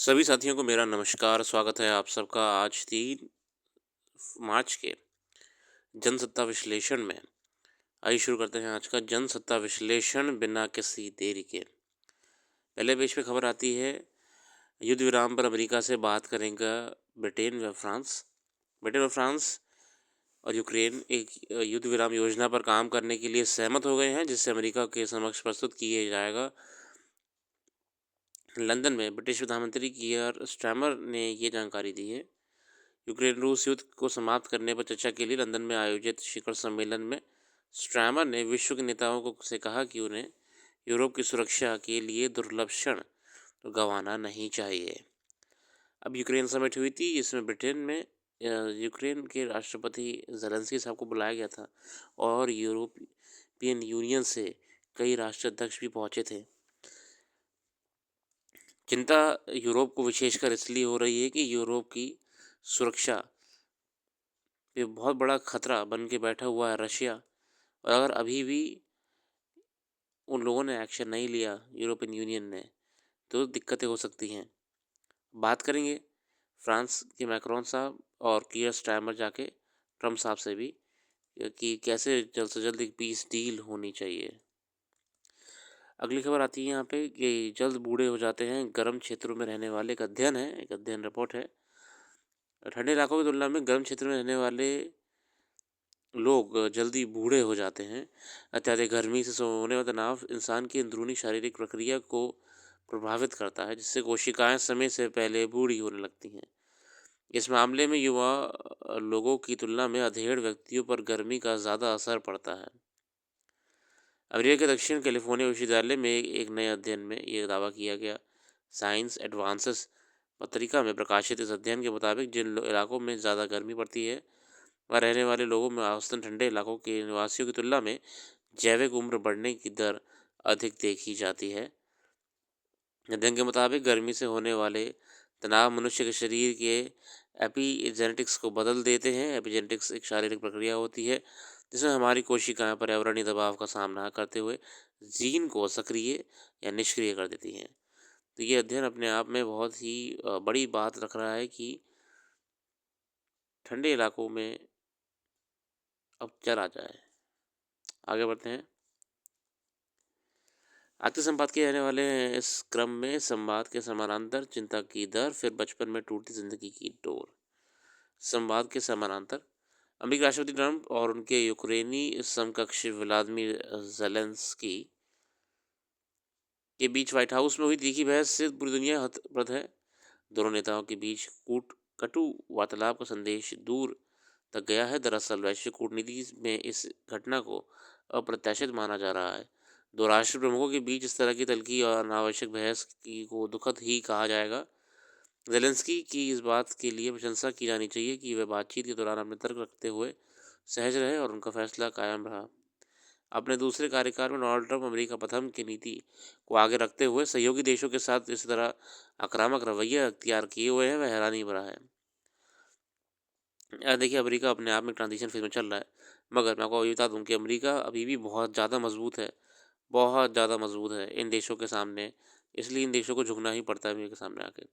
सभी साथियों को मेरा नमस्कार, स्वागत है आप सबका आज 3 मार्च के जनसत्ता विश्लेषण में। आइए शुरू करते हैं आज का जनसत्ता विश्लेषण बिना किसी देरी के। पहले पेज पे खबर आती है, युद्ध विराम पर अमेरिका से बात करेगा ब्रिटेन व फ्रांस। ब्रिटेन और फ्रांस और यूक्रेन एक युद्ध विराम योजना पर काम करने के लिए सहमत हो गए हैं, जिससे अमेरिका के समक्ष प्रस्तुत किया जाएगा। लंदन में ब्रिटिश प्रधानमंत्री कीयर स्टारमर ने ये जानकारी दी है। यूक्रेन रूस युद्ध को समाप्त करने पर चर्चा के लिए लंदन में आयोजित शिखर सम्मेलन में स्ट्रैमर ने विश्व के नेताओं को से कहा कि उन्हें यूरोप की सुरक्षा के लिए दुर्लभ क्षण तो गंवाना नहीं चाहिए। अब यूक्रेन समिट हुई थी, इसमें ब्रिटेन में यूक्रेन के राष्ट्रपति ज़ेलेंस्की साहब को बुलाया गया था और यूरोपियन यूनियन से कई राष्ट्राध्यक्ष भी पहुंचे थे। चिंता यूरोप को विशेषकर इसलिए हो रही है कि यूरोप की सुरक्षा पे बहुत बड़ा खतरा बन के बैठा हुआ है रशिया, और अगर अभी भी उन लोगों ने एक्शन नहीं लिया यूरोपियन यूनियन ने, तो दिक्कतें हो सकती हैं। बात करेंगे फ्रांस के मैक्रोन साहब और कीयर स्टारमर जाके ट्रम्प साहब से भी कि कैसे जल्द से जल्द एक पीस डील होनी चाहिए। अगली खबर आती है यहाँ पे कि जल्द बूढ़े हो जाते हैं गर्म क्षेत्रों में रहने वाले। एक अध्ययन रिपोर्ट है। ठंडे इलाकों की तुलना में गर्म क्षेत्र में रहने वाले लोग जल्दी बूढ़े हो जाते हैं। अत्यधिक गर्मी से होने वाला तनाव इंसान की अंदरूनी शारीरिक प्रक्रिया को प्रभावित करता है, जिससे कोशिकाएं समय से पहले बूढ़ी होने लगती हैं। इस मामले में युवा लोगों की तुलना में अधेड़ व्यक्तियों पर गर्मी का ज़्यादा असर पड़ता है। अमेरिका के दक्षिण कैलिफोर्निया विश्वविद्यालय में एक नए अध्ययन में ये दावा किया गया। साइंस एडवांसेस पत्रिका में प्रकाशित इस अध्ययन के मुताबिक जिन इलाकों में ज़्यादा गर्मी पड़ती है, वहाँ रहने वाले लोगों में औसतन ठंडे इलाकों के निवासियों की तुलना में जैविक उम्र बढ़ने की दर अधिक देखी जाती है। अध्ययन के मुताबिक गर्मी से होने वाले तनाव मनुष्य के शरीर के एपिजेनेटिक्स को बदल देते हैं। एपिजेनेटिक्स एक शारीरिक प्रक्रिया होती है जिसमें हमारी कोशिकाएं पर्यावरणीय दबाव का सामना करते हुए जीन को सक्रिय या निष्क्रिय कर देती हैं। तो ये अध्ययन अपने आप में बहुत ही बड़ी बात रख रहा है कि ठंडे इलाकों में अब चला जाए। आगे बढ़ते हैं। आगे संवाद के रहने वाले हैं इस क्रम में संवाद के समानांतर चिंता की दर, फिर बचपन में टूटती जिंदगी की डोर। संवाद के समानांतर अमेरिकी राष्ट्रपति ट्रंप और उनके यूक्रेनी समकक्ष व्लादिमीर ज़ेलेंस्की के बीच व्हाइट हाउस में हुई तीखी बहस से पूरी दुनिया हतप्रभ है। दोनों नेताओं के बीच कटु वार्तालाप का संदेश दूर तक गया है। दरअसल वैश्विक कूटनीति में इस घटना को अप्रत्याशित माना जा रहा है। दो राष्ट्र प्रमुखों के बीच इस तरह की तल्खी और अनावश्यक बहस की को दुखद ही कहा जाएगा। ज़ेलेंस्की की इस बात के लिए प्रशंसा की जानी चाहिए कि वे बातचीत के दौरान अपने तर्क रखते हुए सहज रहे और उनका फैसला कायम रहा। अपने दूसरे कार्यकाल में डोनाल्ड ट्रंप अमेरिका प्रथम की नीति को आगे रखते हुए सहयोगी देशों के साथ इस तरह आक्रामक रवैया अख्तियार किए हुए हैं, वह हैरानी भरा है। देखिए, अमेरिका अपने आप में ट्रांजिशन फेज में चल रहा है, मगर मैं आपको ये बता दूं कि अमेरिका अभी भी बहुत ज़्यादा मजबूत है, बहुत ज़्यादा मजबूत है इन देशों के सामने। इसलिए इन देशों को झुकना ही पड़ता है अमेरिका के सामने आके।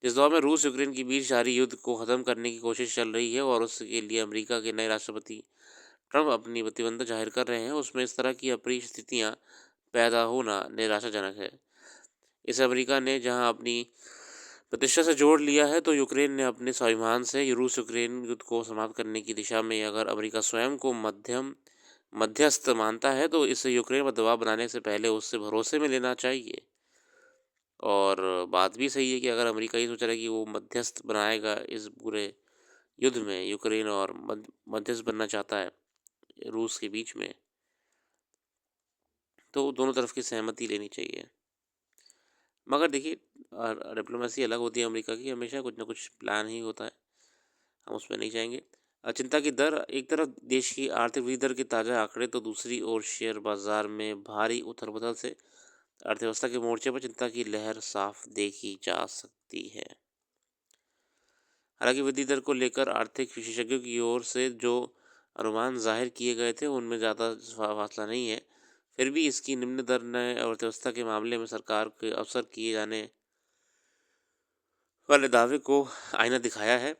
जिस दौर में रूस यूक्रेन के बीच जारी युद्ध को ख़त्म करने की कोशिश चल रही है और उसके लिए अमेरिका के नए राष्ट्रपति ट्रंप अपनी प्रतिबद्धता जाहिर कर रहे हैं, उसमें इस तरह की अप्रिय स्थितियां पैदा होना निराशाजनक है। इस अमेरिका ने जहां अपनी प्रतिष्ठा से जोड़ लिया है, तो यूक्रेन ने अपने स्वाभिमान से रूस यूक्रेन युद्ध को समाप्त करने की दिशा में अगर अमेरिका स्वयं को मध्यस्थ मानता है, तो इसे यूक्रेन पर दबाव बनाने से पहले उससे भरोसे में लेना चाहिए। और बात भी सही है कि अगर अमेरिका ये सोच रहा है कि वो मध्यस्थ बनाएगा इस पूरे युद्ध में, यूक्रेन और मध्यस्थ बनना चाहता है रूस के बीच में, तो दोनों तरफ की सहमति लेनी चाहिए। मगर देखिए, डिप्लोमेसी अलग होती है अमेरिका की, हमेशा कुछ ना कुछ प्लान ही होता है, हम उसमें नहीं जाएंगे। चिंता की दर, एक तरफ देश की आर्थिक वृद्धि दर के ताज़ा आंकड़े, तो दूसरी ओर शेयर बाजार में भारी उथल पुथल से अर्थव्यवस्था के मोर्चे पर चिंता की लहर साफ देखी जा सकती है। हालांकि वृद्धि दर को लेकर आर्थिक विशेषज्ञों की ओर से जो अनुमान जाहिर किए गए थे, उनमें ज़्यादा फासला नहीं है। फिर भी इसकी निम्न दर ने अर्थव्यवस्था के मामले में सरकार के अवसर किए जाने वाले दावे को आईना दिखाया है।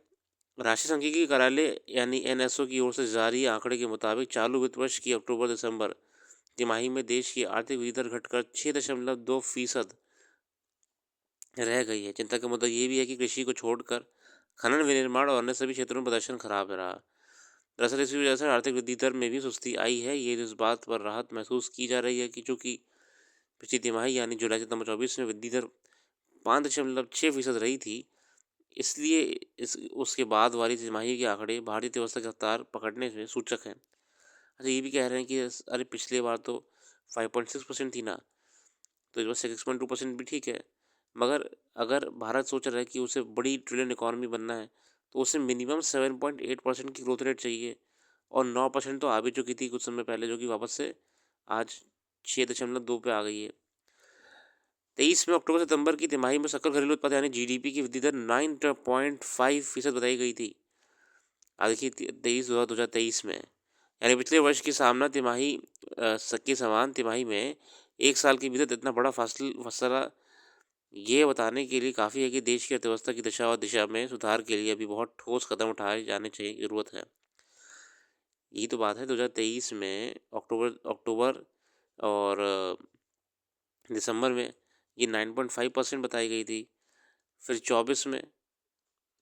राष्ट्रीय सांख्यिकी कार्यालय यानी एनएसओ की ओर से जारी आंकड़े के मुताबिक चालू वित्त वर्ष की अक्टूबर-दिसंबर तिमाही में देश की आर्थिक वृद्धि दर घटकर 6.2% रह गई है। चिंता का मुद्दा ये भी है कि कृषि को छोड़कर खनन, विनिर्माण और अन्य सभी क्षेत्रों में प्रदर्शन खराब रहा। दरअसल इसी वजह से आर्थिक वृद्धि दर में भी सुस्ती आई है। ये इस बात पर राहत महसूस की जा रही है कि चूंकि पिछली तिमाही यानी जुलाई सितंबर 24 में वृद्धि दर 5.6% रही थी, इसलिए इस उसके बाद वाली तिमाही के आंकड़े भारतीय अर्थव्यवस्था की रफ्तार पकड़ने में सूचक हैं। अच्छा, ये भी कह रहे हैं कि अरे पिछली बार तो 5.6% थी ना, तो इस बार 6.2% भी ठीक है। मगर अगर भारत सोच रहा है कि उसे बड़ी ट्रिलियन इकॉनमी बनना है, तो उसे मिनिमम 7.8% की ग्रोथ रेट चाहिए, और 9% तो आ भी चुकी थी कुछ समय पहले, जो कि वापस से आज 6.2 पे आ गई है। 23 में अक्टूबर सितंबर की तिमाही में सकल घरेलू उत्पाद यानी जीडीपी की वृद्धि दर 9.5% बताई गई थी। देखिए 23 में यानी पिछले वर्ष की सामना तिमाही के समान तिमाही में एक साल के भीतर इतना बड़ा फासला ये बताने के लिए काफ़ी है कि देश की अर्थव्यवस्था की दशा और दिशा में सुधार के लिए अभी बहुत ठोस कदम उठाए जाने चाहिए, ज़रूरत है। यही तो बात है। 2023 में अक्टूबर अक्टूबर और दिसंबर में ये 9.5% बताई गई थी। फिर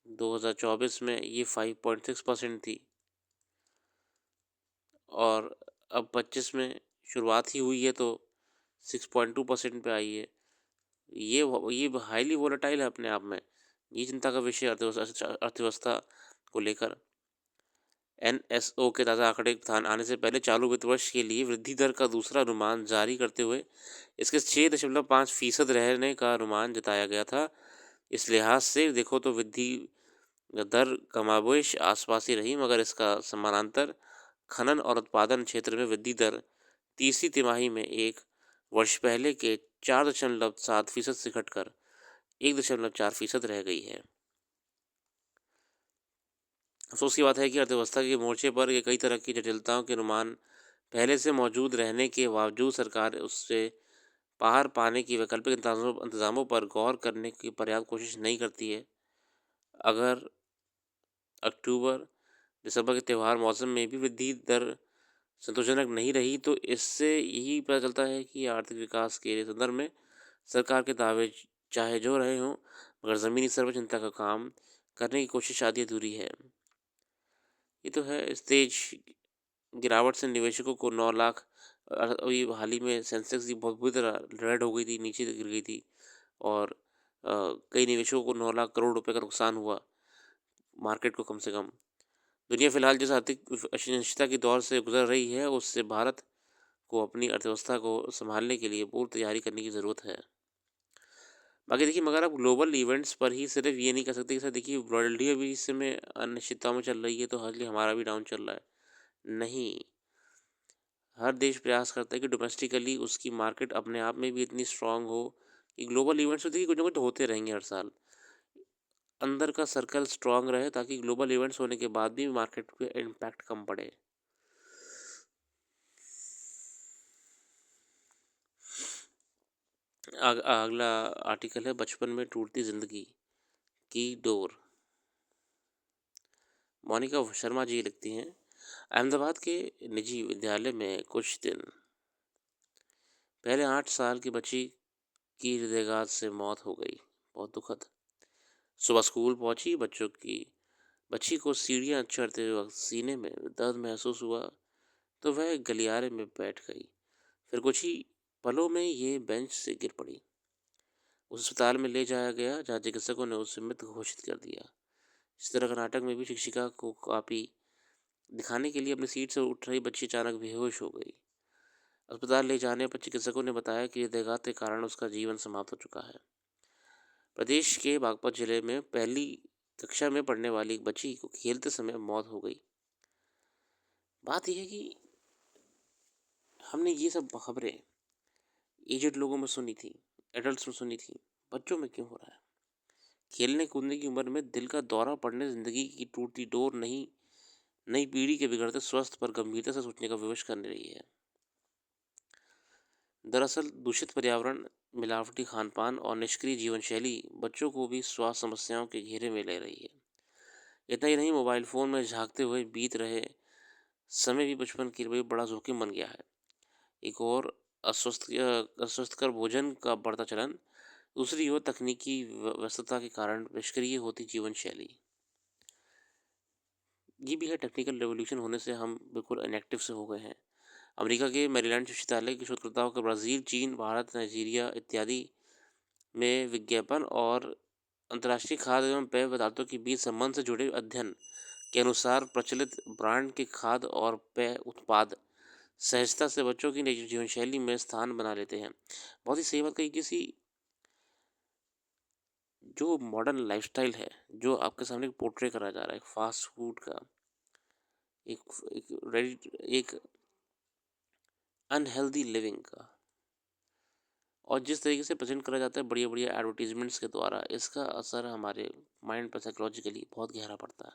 2024 में ये 5.6% थी, और अब 25 में शुरुआत ही हुई है तो 6.2% पे आई है। ये हाईली वोलेटाइल है अपने आप में। ये चिंता का विषय अर्थव्यवस्था को लेकर। एनएसओ के ताज़ा आंकड़े आने से पहले चालू वित्त वर्ष के लिए वृद्धि दर का दूसरा अनुमान जारी करते हुए इसके 6.5% रहने का अनुमान जताया गया था। इस लिहाज से देखो तो वृद्धि दर कमाबोश आसपास ही रही, मगर इसका समानांतर खनन और उत्पादन क्षेत्र में वृद्धि दर तीसरी तिमाही में एक वर्ष पहले के 4.7% से घटकर 1.4% रह गई है। अफसोस की बात है कि अर्थव्यवस्था के मोर्चे पर ये कई तरह की जटिलताओं के अनुमान पहले से मौजूद रहने के बावजूद सरकार उससे पार पाने की वैकल्पिक इंतजामों पर गौर करने की पर्याप्त कोशिश नहीं करती है। अगर अक्टूबर दिसंबर के त्यौहार मौसम में भी वृद्धि दर संतोषजनक नहीं रही, तो इससे यही पता चलता है कि आर्थिक विकास के संदर्भ में सरकार के दावे चाहे जो रहे हों, मगर ज़मीनी स्तर पर चिंता का काम करने की कोशिश आधी अधूरी है। ये तो है। इस तेज गिरावट से निवेशकों को 9 लाख अभी हाल ही में सेंसेक्स की बहुत बुरी तरह रेड हो गई थी, नीचे गिर गई थी, और कई निवेशकों को 9 लाख करोड़ रुपए का नुकसान हुआ, मार्केट को कम से कम। दुनिया फिलहाल जिस आर्थिक अनिश्चितता की दौर से गुजर रही है, उससे भारत को अपनी अर्थव्यवस्था को संभालने के लिए पूर्व तैयारी करने की ज़रूरत है। बाकी देखिए, मगर आप ग्लोबल इवेंट्स पर ही सिर्फ ये नहीं कह सकते कि सर देखिए वर्ल्ड ही अभी इस समय अनिश्चितता में चल रही है, तो हालांकि हमारा भी डाउन चल रहा है। नहीं, हर देश प्रयास करता है कि डोमेस्टिकली उसकी मार्केट अपने आप में भी इतनी स्ट्रांग हो कि ग्लोबल इवेंट्स तो देखिए कुछ ना कुछ होते रहेंगे हर साल, अंदर का सर्कल स्ट्रांग रहे, ताकि ग्लोबल इवेंट्स होने के बाद भी मार्केट पे इम्पैक्ट कम पड़े। अगला आर्टिकल है बचपन में टूटती जिंदगी की डोर। मोनिका शर्मा जी लिखती हैं, अहमदाबाद के निजी विद्यालय में कुछ दिन पहले 8 साल की बच्ची की हृदयघात से मौत हो गई। बहुत दुखद। सुबह स्कूल पहुंची बच्ची को सीढ़ियां चढ़ते वक्त सीने में दर्द महसूस हुआ, तो वह गलियारे में बैठ गई। फिर कुछ ही पलों में ये बेंच से गिर पड़ी। उस अस्पताल में ले जाया गया, जहाँ चिकित्सकों ने उसे मृत घोषित कर दिया। इस तरह कर्नाटक में भी शिक्षिका को कापी दिखाने के लिए अपनी सीट से उठ रही बच्ची अचानक बेहोश हो गई। अस्पताल ले जाने पर चिकित्सकों ने बताया कि हृदयघात के कारण उसका जीवन समाप्त हो चुका है। प्रदेश के बागपत जिले में पहली कक्षा में पढ़ने वाली एक बच्ची को खेलते समय मौत हो गई। बात यह है कि हमने ये सब खबरें एजेड लोगों में सुनी थी, एडल्ट्स में सुनी थी, बच्चों में क्यों हो रहा है? खेलने कूदने की उम्र में दिल का दौरा पड़ने जिंदगी की टूटती डोर नहीं, नई पीढ़ी के बिगड़ते स्वास्थ्य पर गंभीरता से सोचने का विवश करने रही है। दरअसल दूषित पर्यावरण, मिलावटी खान-पान और निष्क्रिय जीवन शैली बच्चों को भी स्वास्थ्य समस्याओं के घेरे में ले रही है। इतना ही नहीं, मोबाइल फ़ोन में झाँकते हुए बीत रहे समय भी बचपन के लिए बड़ा जोखिम बन गया है। एक और अस्वस्थकर भोजन का बढ़ता चलन, दूसरी ओर तकनीकी व्यस्तता के कारण निष्क्रिय होती जीवन शैली। ये भी है, टेक्निकल रेवोल्यूशन होने से हम बिल्कुल इनएक्टिव से हो गए हैं। अमेरिका के मैरीलैंड विश्वविद्यालय के शोधकर्ताओं का ब्राज़ील, चीन, भारत, नाइजीरिया इत्यादि में विज्ञापन और अंतर्राष्ट्रीय खाद्य एवं पेय पदार्थों के बीच संबंध से जुड़े अध्ययन के अनुसार प्रचलित ब्रांड के खाद्य और पेय उत्पाद सहजता से बच्चों की निजी जीवन शैली में स्थान बना लेते हैं। बहुत ही सही बात कही। किसी जो मॉडर्न लाइफस्टाइल है, जो आपके सामने पोर्ट्रे करा जा रहा है, एक फास्ट फूड का, एक अनहेल्दी लिविंग का, और जिस तरीके से प्रेजेंट करा जाता है बढ़िया-बढ़िया एडवर्टाइज़मेंट्स के द्वारा, इसका असर हमारे माइंड पर साइकोलॉजिकली बहुत गहरा पड़ता है।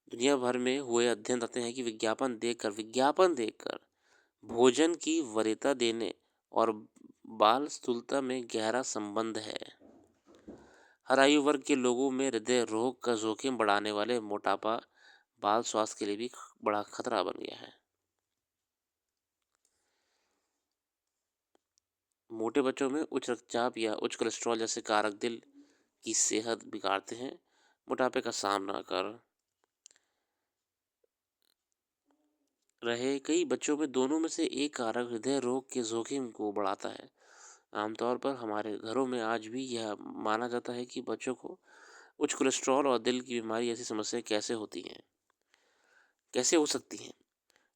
दुनिया भर में हुए अध्ययन बताते हैं कि विज्ञापन देखकर भोजन की वरीयता देने और बाल स्थूलता में गहरा संबंध है। हर आयु वर्ग के लोगों में हृदय रोग का जोखिम बढ़ाने वाले मोटापा बाल स्वास्थ्य के लिए भी बड़ा खतरा बन गया है। मोटे बच्चों में उच्च रक्तचाप या उच्च कोलेस्ट्रॉल जैसे कारक दिल की सेहत बिगाड़ते हैं। मोटापे का सामना कर रहे कई बच्चों में दोनों में से एक कारक हृदय रोग के जोखिम को बढ़ाता है। आमतौर पर हमारे घरों में आज भी यह माना जाता है कि बच्चों को उच्च कोलेस्ट्रॉल और दिल की बीमारी जैसी समस्याएं कैसे हो सकती हैं,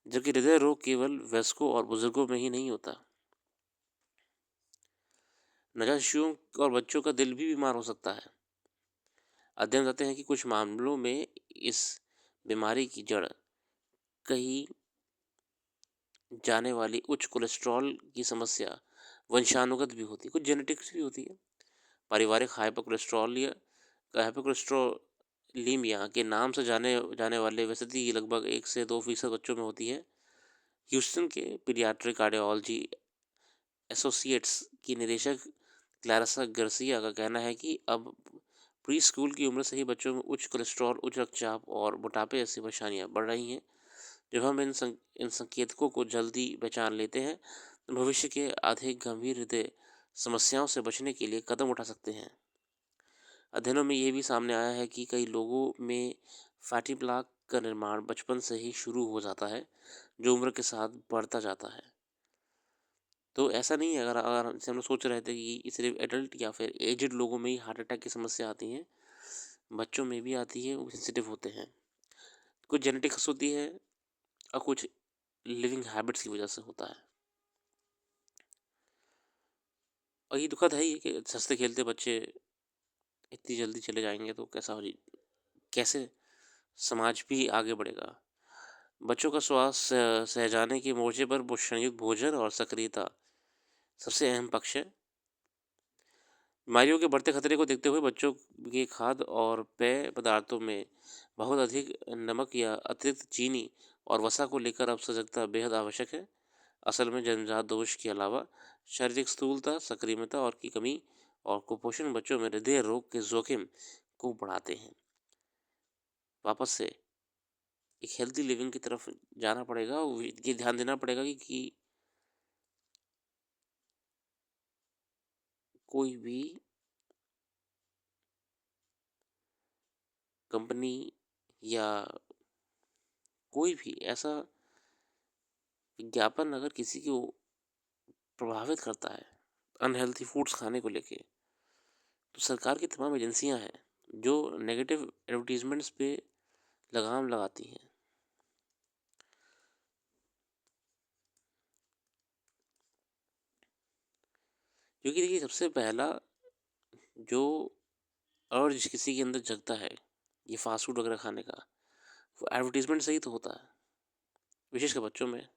जबकि हृदय रोग केवल वयस्कों और बुजुर्गों में ही नहीं होता। नवजात शिशुओं और बच्चों का दिल भी बीमार हो सकता है। अध्ययन बताते हैं कि कुछ मामलों में इस बीमारी की जड़ कही जाने वाली उच्च कोलेस्ट्रॉल की समस्या वंशानुगत भी होती है, कुछ जेनेटिक्स भी होती है। पारिवारिक हाइपोकोलेस्ट्रोलीमिया के नाम से जाने जाने वाले वैसे लगभग 1 से 2% बच्चों में होती है। ह्यूस्टन के पीडियाट्रिक कार्डियोलॉजी एसोसिएट्स की निदेशक क्लारसा गार्सिया का कहना है कि अब प्री स्कूल की उम्र से ही बच्चों में उच्च कोलेस्ट्रॉल, उच्च रक्तचाप और मोटापे जैसी परेशानियां बढ़ रही हैं। जब हम इन संकेतकों को जल्दी पहचान लेते हैं, तो भविष्य के अधिक गंभीर हृदय समस्याओं से बचने के लिए कदम उठा सकते हैं। अध्ययनों में ये भी सामने आया है कि कई लोगों में फैटी प्लाक का निर्माण बचपन से ही शुरू हो जाता है, जो उम्र के साथ बढ़ता जाता है। तो ऐसा नहीं है, अगर अगर जैसे हम लोग सोच रहे थे कि सिर्फ एडल्ट या फिर एजड लोगों में ही हार्ट अटैक की समस्या आती है, बच्चों में भी आती है, वो सेंसिटिव होते हैं। कुछ जेनेटिक्स होती है और कुछ लिविंग हैबिट्स की वजह से होता है। और ये दुखद है ही कि हंसते खेलते बच्चे इतनी जल्दी चले जाएंगे तो कैसे समाज भी आगे बढ़ेगा। बच्चों का स्वास्थ्य सहजाने के मोर्चे पर पोषणयुक्त भोजन और सक्रियता सबसे अहम पक्ष है। बीमारियों के बढ़ते खतरे को देखते हुए बच्चों के खाद्य और पेय पदार्थों में बहुत अधिक नमक या अतिरिक्त चीनी और वसा को लेकर अब सजगता बेहद आवश्यक है। असल में जन्मजात दोष के अलावा शारीरिक स्थूलता, सक्रियता और की कमी और कुपोषण बच्चों में हृदय रोग के जोखिम को बढ़ाते हैं। वापस से एक हेल्दी लिविंग की तरफ जाना पड़ेगा, ये ध्यान देना पड़ेगा कि कोई भी कंपनी या कोई भी ऐसा विज्ञापन अगर किसी को प्रभावित करता है अनहेल्थी फूड्स खाने को लेके, तो सरकार की तमाम एजेंसियां हैं जो नेगेटिव एडवर्टीजमेंट्स पे लगाम लगाती हैं। क्योंकि देखिए, सबसे पहला जो अर्ज किसी के अंदर जगता है ये फास्ट फूड वगैरह खाने का, वो एडवर्टीजमेंट से ही तो होता है, विशेषकर बच्चों में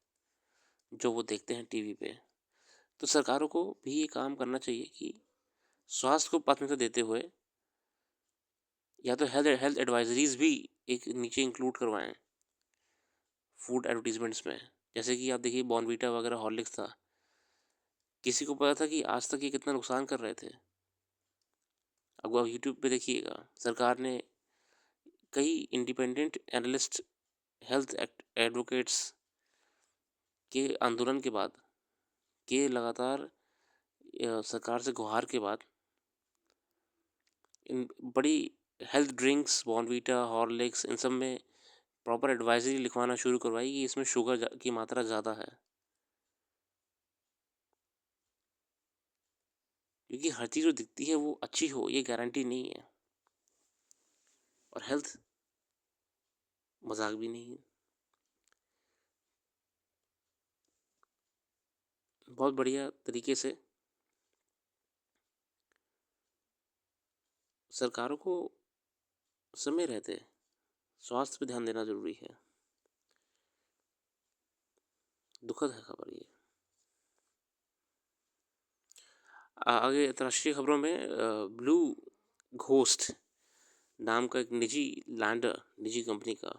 जो वो देखते हैं टीवी पे। तो सरकारों को भी ये काम करना चाहिए कि स्वास्थ्य को प्राथमिकता देते हुए या तो हेल्थ हेल्थ एडवाइजरीज भी एक नीचे इंक्लूड करवाएं फूड एडवर्टीजमेंट्स में। जैसे कि आप देखिए बॉर्नवीटा वगैरह हॉर्लिक्स था, किसी को पता था कि आज तक ये कितना नुकसान कर रहे थे? अब आप यूट्यूब पे देखिएगा, सरकार ने कई इंडिपेंडेंट एनालिस्ट, हेल्थ एडवोकेट्स के आंदोलन के बाद, के लगातार सरकार से गुहार के बाद इन बड़ी हेल्थ ड्रिंक्स, बॉर्नवीटा, हॉर्लिक्स, इन सब में प्रॉपर एडवाइजरी लिखवाना शुरू करवाई कि इसमें शुगर की मात्रा ज़्यादा है, क्योंकि हर चीज़ जो दिखती है वो अच्छी हो ये गारंटी नहीं है, और हेल्थ मजाक भी नहीं है। बहुत बढ़िया तरीके से सरकारों को समय रहते स्वास्थ्य पे ध्यान देना जरूरी है। दुखद है खबर ये। आगे अंतर्राष्ट्रीय खबरों में ब्लू घोस्ट नाम का एक निजी कंपनी का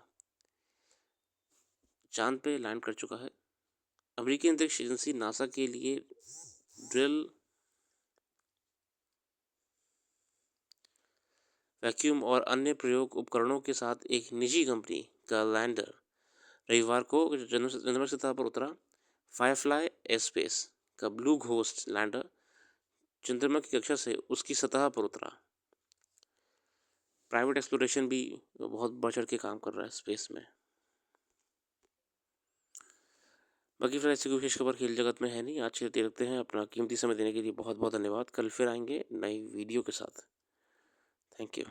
चांद पे लैंड कर चुका है। अमेरिकी अंतरिक्ष एजेंसी नासा के लिए ड्रिल, वैक्यूम और अन्य प्रयोग उपकरणों के साथ एक निजी कंपनी का लैंडर रविवार को चंद्रमा की सतह पर उतरा। फायरफ्लाई एयरस्पेस का ब्लू घोस्ट लैंडर चंद्रमा की कक्षा से उसकी सतह पर उतरा। प्राइवेट एक्सप्लोरेशन भी बहुत बढ़ चढ़ के काम कर रहा है स्पेस में। बाकी फिर ऐसी कोई विशेष खबर खेल जगत में है नहीं। आज के लिए रखते हैं। अपना कीमती समय देने के लिए बहुत बहुत धन्यवाद। कल फिर आएंगे नई वीडियो के साथ। Thank you.